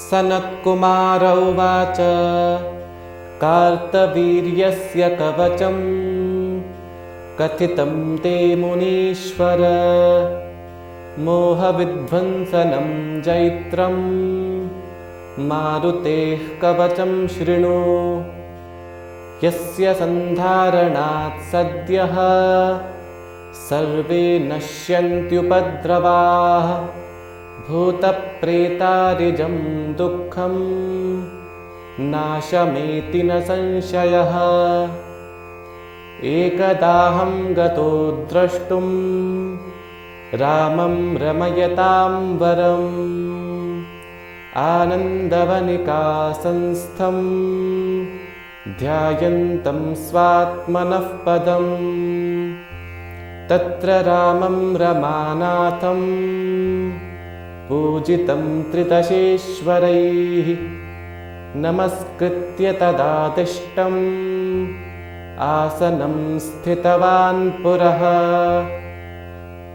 सनत्कुमार उवाच कार्तवीर्यस्य कवचं कथितं ते मुनीश्वर मोहविध्वंसनं जैत्रं मारुतेः कवचं शृणु यस्य सन्धारणात् सद्यः सर्वे नश्यन्त्युपद्रवाः भूतप्रेतारिजं दुःखं नाशमेति न संशयः एकदाहं गतो द्रष्टुं रामं रमयतां वरम् आनन्दवनिकासंस्थं ध्यायन्तं स्वात्मनः पदम् तत्र रामं रमानाथं पूजितं त्रिदशेश्वरैः नमस्कृत्य तदादिष्टम् आसनं स्थितवान् पुरः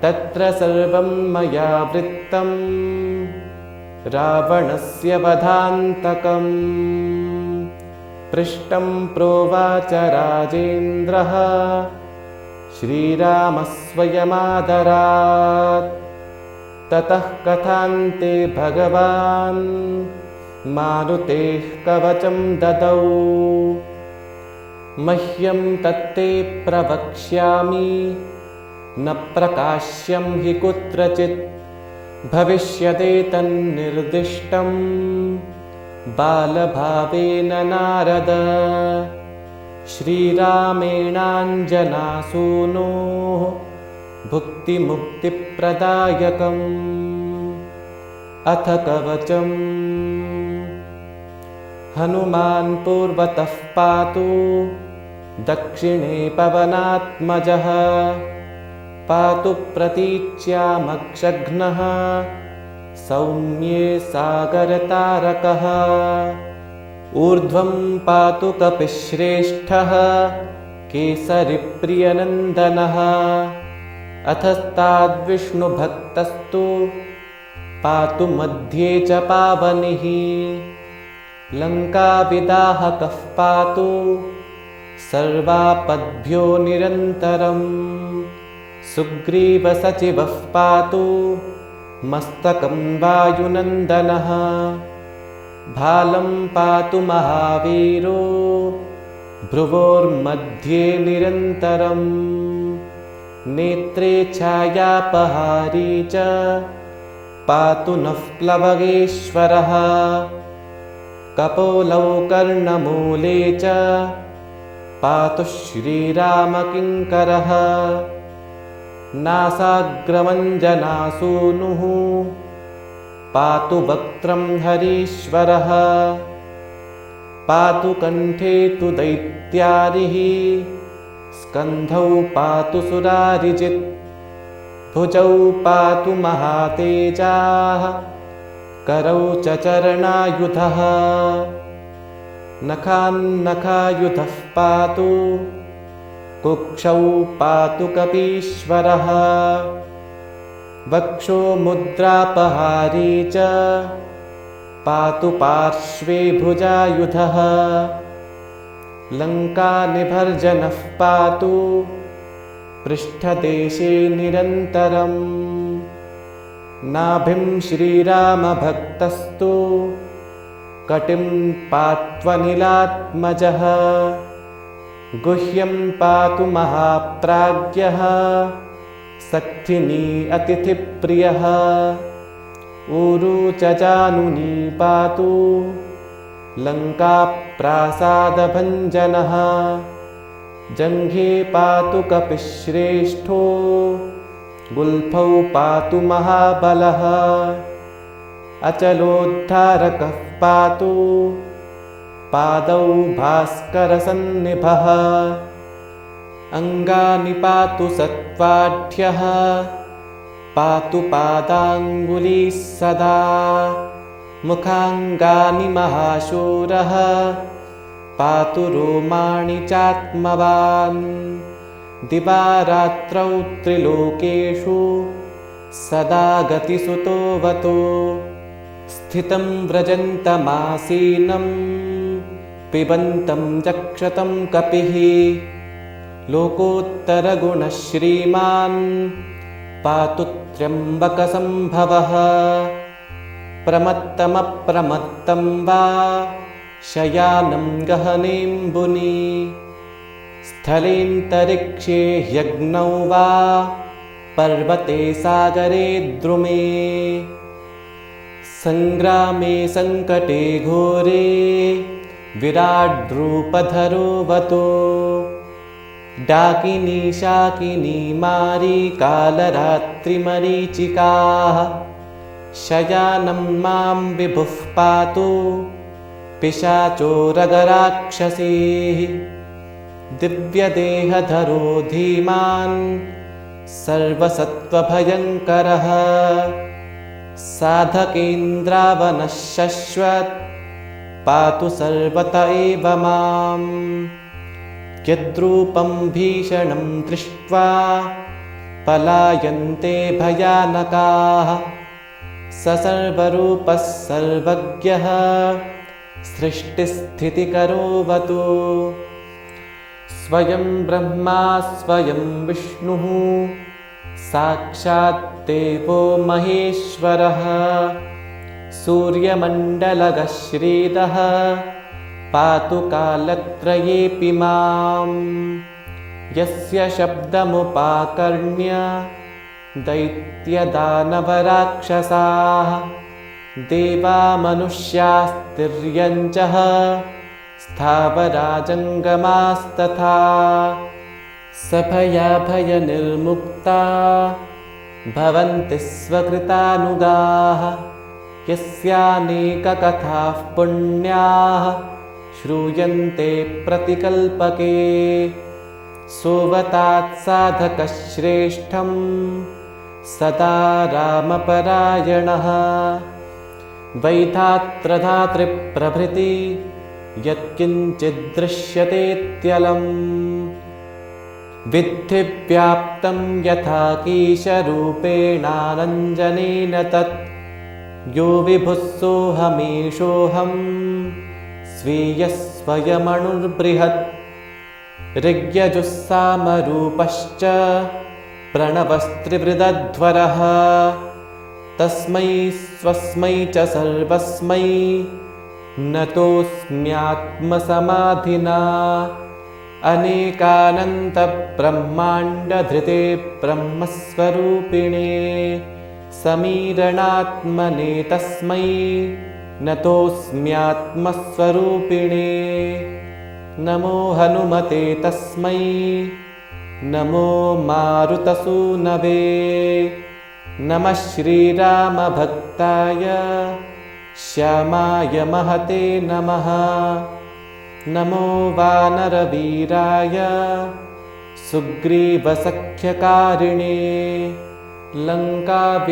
तत्र सर्वं मया वृत्तं रावणस्य वधान्तकम् पृष्टं प्रोवाच राजेन्द्रः श्रीरामः स्वयमादरात् ततः कथान्ते भगवान् मारुतेः कवचं ददौ मह्यं तत्ते प्रवक्ष्यामि न प्रकाश्यं हि कुत्रचित् भविष्यदेतन्निर्दिष्टं बालभावेन नारद श्रीरामेणाञ्जनासूनोः भुक्तिमुक्तिप्रदायकम् अथ कवचम् हनुमान् पूर्वतः पातु दक्षिणे पवनात्मजः पातु प्रतीच्यामक्षघ्नः सौम्ये सागरतारकः ऊर्ध्वं पातु कपिश्रेष्ठः केसरिप्रियनन्दनः अथस्ताद्विष्णुभक्तस्तु पातु मध्ये च पावनिः लङ्काविदाहकः पातु सर्वापद्भ्यो निरन्तरम् सुग्रीवसचिवः पातु मस्तकं वायुनन्दनः भालं पातु महावीरो भ्रुवोर्मध्ये निरन्तरम् नेत्रे छायापहारी च पातु नः प्लवगेश्वरः कपोलौ कर्णमूले च पातु श्रीरामकिङ्करः नासाग्रमञ्जनासूनुः पातु वक्त्रं हरीश्वरः पातु कण्ठे तु दैत्यारिः स्कन्धौ पातु सुरारिजित् भुजौ पातु महातेजाः करौ च चरणायुधः नखान्नखायुधः पातु कुक्षौ पातु कपीश्वरः वक्षो मुद्रापहारी च पातु पार्श्वे भुजायुधः लङ्कानिभर्जनः पातु पृष्ठदेशे निरन्तरम् नाभिं श्रीरामभक्तस्तु कटिं पात्वनिलात्मजः गुह्यं पातु महाप्राज्ञः सक्थिनी अतिथिप्रियः ऊरू च जानुनी पातु लङ्काप्रासादभञ्जनः जङ्घे पातु कपिश्रेष्ठो गुल्फौ पातु महाबलः अचलोद्धारकः पातु पादौ भास्करसन्निभः अङ्गानि पातु सत्त्वाढ्यः पातु पादाङ्गुलीः सदा मुखाङ्गानि महाशूरः पातु रोमाणि चात्मवान् दिवारात्रौ त्रिलोकेषु सदा गतिसुतोऽवतु स्थितं व्रजन्तमासीनं पिबन्तं चक्षतं कपिः लोकोत्तरगुणश्रीमान् पातु त्र्यम्बकसम्भवः प्रमत्तमप्रमत्तं वा शयानं गहनेऽम्बुनि स्थलेऽन्तरिक्षे ह्यग्नौ वा पर्वते सागरे द्रुमे सङ्ग्रामे सङ्कटे घोरे विराड्रूपधरोऽवतो डाकिनी शाकिनी मारी कालरात्रिमरीचिकाः शयानं मां विभुः पातु पिशाचोरगराक्षसीः दिव्यदेहधरो धीमान् सर्वसत्त्वभयङ्करः साधकेन्द्रावनः शश्वत् पातु सर्वत एव माम् यद्रूपं भीषणं दृष्ट्वा पलायन्ते भयानकाः स सर्वरूपः सर्वज्ञः सृष्टिस्थितिकरोऽवतु स्वयं ब्रह्मा स्वयं विष्णुः साक्षात् देवो महेश्वरः सूर्यमण्डलगः श्रीदः पातु कालत्रयेऽपि माम् यस्य शब्दमुपाकर्ण्य दैत्यदानवराक्षसाः देवा मनुष्यास्तिर्यञ्चः स्थावराजङ्गमास्तथा सभयाभयनिर्मुक्ता भवन्ति स्वकृतानुगाः यस्यानेककथाः पुण्याः श्रूयन्ते प्रतिकल्पके सोवतात् साधकः श्रेष्ठं सदा रामपरायणः वैधात्रधातृप्रभृति यत्किञ्चिद्दृश्यतेत्यलम् विद्धि व्याप्तं यथा कीशरूपेणानञ्जनेन तत् यो विभुः सोऽहमीशोऽहं स्वीयः स्वयमणुर्बृहत् ऋग्यजुस्सामरूपश्च प्रणवस्त्रिवृदध्वरः तस्मै स्वस्मै च सर्वस्मै नतोऽस्म्यात्मसमाधिना अनेकानन्तब्रह्माण्डधृते ब्रह्मस्वरूपिणे समीरणात्मने तस्मै नतोऽस्म्यात्मस्वरूपिणे नमो हनुमते तस्मै नमो मारुतसूनवे नमः श्रीरामभक्ताय श्यामाय महते नमः नमो वानरवीराय सुग्रीवसख्यकारिणे लङ्काविदहनायाथ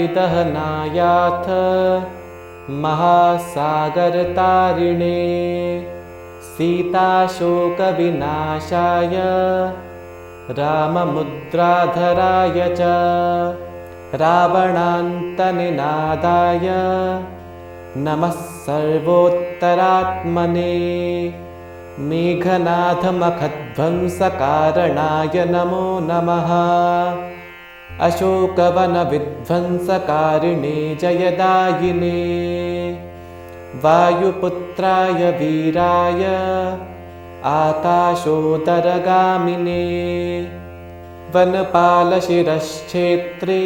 महासागरतारिणे सीताशोकविनाशाय राममुद्राधराय च रावणान्तनिनादाय नमः सर्वोत्तरात्मने मेघनाथमखध्वंसकारणाय नमो नमः अशोकवनविध्वंसकारिणे जयदायिने वायुपुत्राय वीराय आकाशोदरगामिने वनपालशिरश्छेत्रे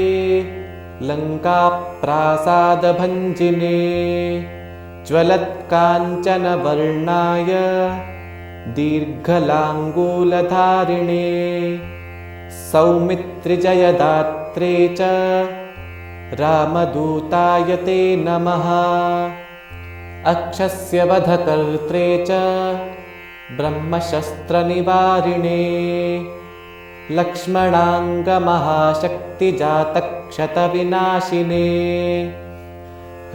लङ्काप्रासादभञ्जिने ज्वलत्काञ्चनवर्णाय दीर्घलाङ्गूलधारिणे सौमित्रिजयदात्रे च रामदूताय ते नमः अक्षस्य वधकर्त्रे च ब्रह्मशस्त्रनिवारिणे लक्ष्मणाङ्गमहाशक्तिजातक्षतविनाशिने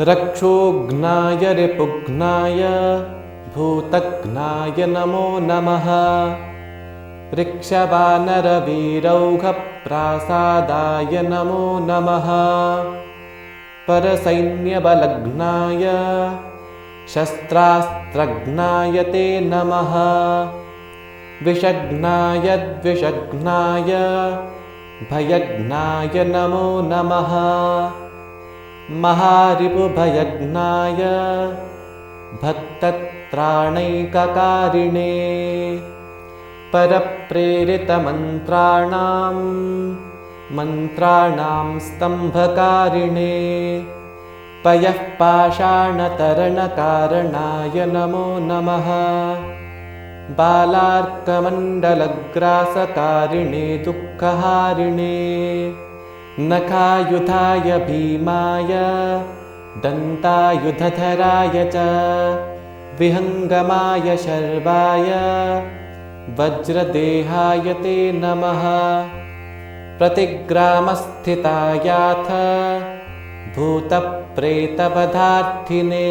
रक्षोघ्नाय रिपुघ्नाय भूतघ्नाय नमो नमः ऋक्षवानरवीरौघप्रासादाय नमो नमः परसैन्यबलघ्नाय शस्त्रास्त्रघ्नाय ते नमः। विषघ्नाय द्विषघ्नाय भयघ्नाय नमो नमः। महारिपुभयघ्नाय भक्तत्राणैककारिणे परप्रेरितमन्त्राणां स्तम्भकारिणे पयः पाषाणतरणकारणाय नमो नमः। बालार्कमण्डलग्रासकारिणे दुःखहारिणे नखायुधाय भीमाय दन्तायुधधराय च विहङ्गमाय शर्वाय वज्रदेहाय ते नमः। प्रतिग्रामस्थितायाथ भूतप्रेतवधार्थिने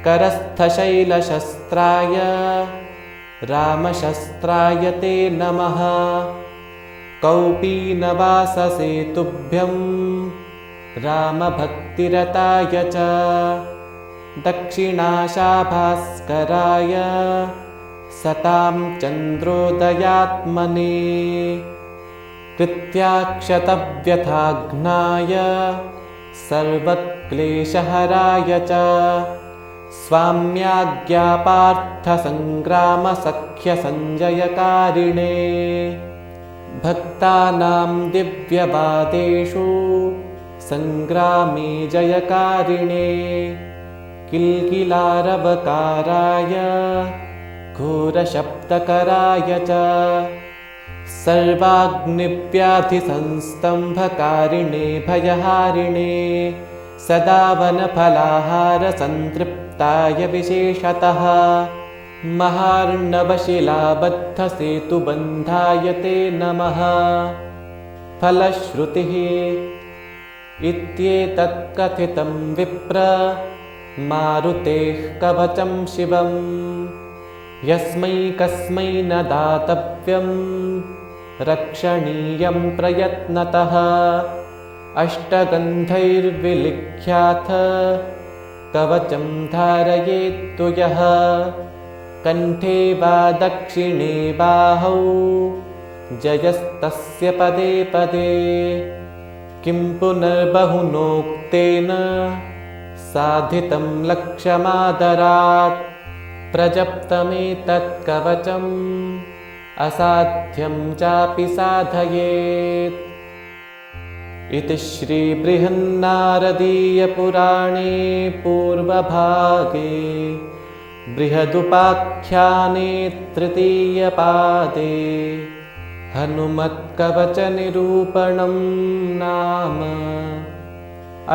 करस्थशैलशस्त्राय रामशस्त्राय ते नमः। कौपीनवाससे तुभ्यं रामभक्तिरताय च दक्षिणाशाभास्कराय सतां चन्द्रोदयात्मने कृत्याक्षतव्यथाघ्नाय सर्वक्लेशहराय च स्वाम्याज्ञापार्थसङ्ग्रामसख्यसञ्जयकारिणे भक्तानां दिव्यवादेषु सङ्ग्रामे जयकारिणे किल्किलारवकाराय घोरशब्दकराय च सर्वाग्निव्याधिसंस्तम्भकारिणे भयहारिणे सदा वनफलाहारसन्तृप्ताय विशेषतः महार्णवशिलाबद्धसेतुबन्धाय ते नमः। फलश्रुतिः इत्येतत्कथितं विप्र मारुतेः कवचं शिवं यस्मै कस्मै न दातव्यं रक्षणीयं प्रयत्नतः अष्टगन्धैर्विलिख्याथ कवचं धारयेत्तु यः कण्ठे वा दक्षिणे बाहौ जयस्तस्य पदे पदे किं पुनर्बहुनोक्तेन साधितं लक्ष्यमादरात् प्रजप्तमेतत्कवचम् असाध्यं चापि साधयेत्। इति श्रीबृहन्नारदीयपुराणे पूर्वभागे बृहदुपाख्याने तृतीयपादे हनुमत्कवचनिरूपणं नाम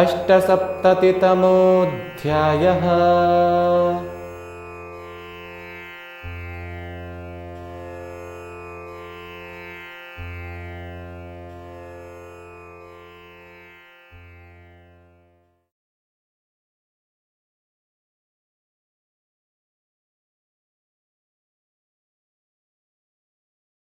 अष्टसप्ततितमोऽध्यायः।